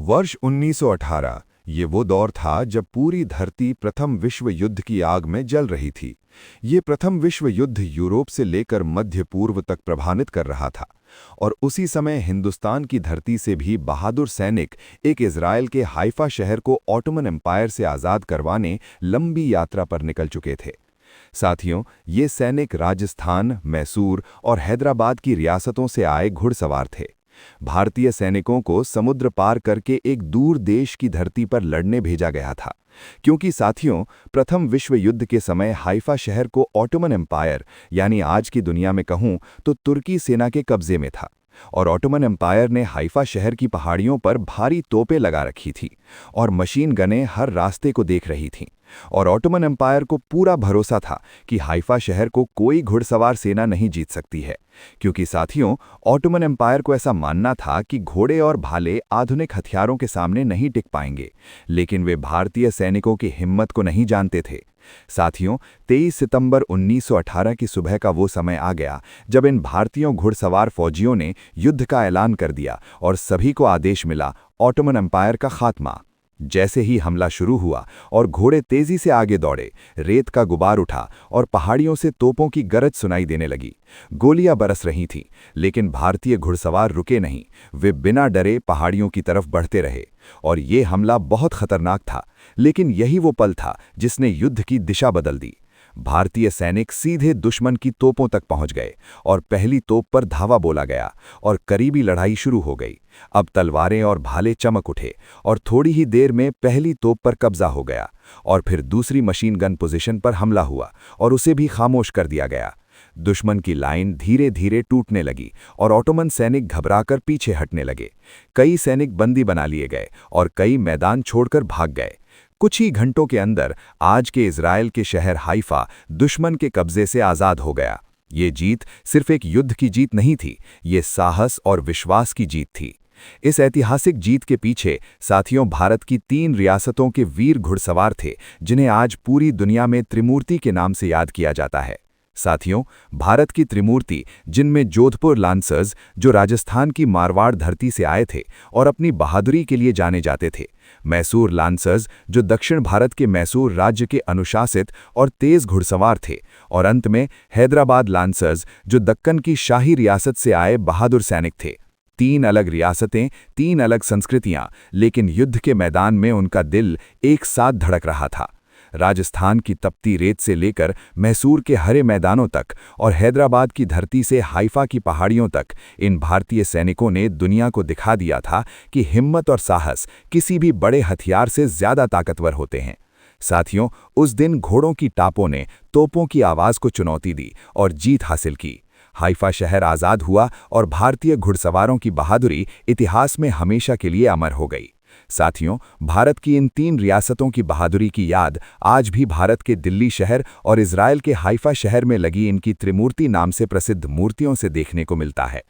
वर्ष 1918 ये वो दौर था जब पूरी धरती प्रथम विश्व युद्ध की आग में जल रही थी। ये प्रथम विश्व युद्ध यूरोप से लेकर मध्य पूर्व तक प्रभावित कर रहा था और उसी समय हिंदुस्तान की धरती से भी बहादुर सैनिक एक इज़राइल के हाइफा शहर को ऑटोमन एम्पायर से आज़ाद करवाने लंबी यात्रा पर निकल चुके थे। साथियों, ये सैनिक राजस्थान, मैसूर और हैदराबाद की रियासतों से आए घुड़सवार थे। भारतीय सैनिकों को समुद्र पार करके एक दूर देश की धरती पर लड़ने भेजा गया था, क्योंकि साथियों, प्रथम विश्व युद्ध के समय हाइफा शहर को ऑटोमन एम्पायर यानी आज की दुनिया में कहूं तो तुर्की सेना के कब्जे में था और ऑटोमन एम्पायर ने हाइफा शहर की पहाड़ियों पर भारी तोपें लगा रखी थी और मशीन गनें हर रास्ते को देख रही थीं और ऑटोमन एम्पायर को पूरा भरोसा था कि हाइफा शहर को कोई घुड़सवार सेना नहीं जीत सकती है, क्योंकि साथियों, ऑटोमन एम्पायर को ऐसा मानना था कि घोड़े और भाले आधुनिक हथियारों के सामने नहीं टिक पाएंगे, लेकिन वे भारतीय सैनिकों की हिम्मत को नहीं जानते थे। साथियों, 23 सितंबर 1918 की सुबह का वो समय आ गया जब इन भारतीयों घुड़सवार फौजियों ने युद्ध का ऐलान कर दिया और सभी को आदेश मिला ऑटोमन एम्पायर का खात्मा। जैसे ही हमला शुरू हुआ और घोड़े तेजी से आगे दौड़े, रेत का गुबार उठा और पहाड़ियों से तोपों की गरज सुनाई देने लगी। गोलियां बरस रही थीं, लेकिन भारतीय घुड़सवार रुके नहीं। वे बिना डरे पहाड़ियों की तरफ बढ़ते रहे और ये हमला बहुत खतरनाक था, लेकिन यही वो पल था जिसने युद्ध की दिशा बदल दी। भारतीय सैनिक सीधे दुश्मन की तोपों तक पहुंच गए और पहली तोप पर धावा बोला गया और करीबी लड़ाई शुरू हो गई। अब तलवारें और भाले चमक उठे और थोड़ी ही देर में पहली तोप पर कब्जा हो गया और फिर दूसरी मशीन गन पोजीशन पर हमला हुआ और उसे भी खामोश कर दिया गया। दुश्मन की लाइन धीरे धीरे टूटने लगी और ऑटोमन सैनिक घबराकर पीछे हटने लगे। कई सैनिक बंदी बना लिए गए और कई मैदान छोड़कर भाग गए। कुछ ही घंटों के अंदर आज के इज़राइल के शहर हाइफा दुश्मन के कब्जे से आज़ाद हो गया। ये जीत सिर्फ एक युद्ध की जीत नहीं थी, ये साहस और विश्वास की जीत थी। इस ऐतिहासिक जीत के पीछे साथियों भारत की 3 रियासतों के वीर घुड़सवार थे, जिन्हें आज पूरी दुनिया में त्रिमूर्ति के नाम से याद किया जाता है। साथियों, भारत की त्रिमूर्ति, जिनमें जोधपुर लांसर्स जो राजस्थान की मारवाड़ धरती से आए थे और अपनी बहादुरी के लिए जाने जाते थे, मैसूर लांसर्स जो दक्षिण भारत के मैसूर राज्य के अनुशासित और तेज घुड़सवार थे, और अंत में हैदराबाद लांसर्स जो दक्कन की शाही रियासत से आए बहादुर सैनिक थे। 3 अलग रियासतें, 3 अलग संस्कृतियां, लेकिन युद्ध के मैदान में उनका दिल एक साथ धड़क रहा था। राजस्थान की तपती रेत से लेकर मैसूर के हरे मैदानों तक और हैदराबाद की धरती से हाइफा की पहाड़ियों तक, इन भारतीय सैनिकों ने दुनिया को दिखा दिया था कि हिम्मत और साहस किसी भी बड़े हथियार से ज्यादा ताकतवर होते हैं। साथियों, उस दिन घोड़ों की टापों ने तोपों की आवाज को चुनौती दी और जीत हासिल की। हाइफा शहर आज़ाद हुआ और भारतीय घुड़सवारों की बहादुरी इतिहास में हमेशा के लिए अमर हो गई। साथियों, भारत की इन 3 रियासतों की बहादुरी की याद आज भी भारत के दिल्ली शहर और इज़राइल के हाइफा शहर में लगी इनकी त्रिमूर्ति नाम से प्रसिद्ध मूर्तियों से देखने को मिलता है।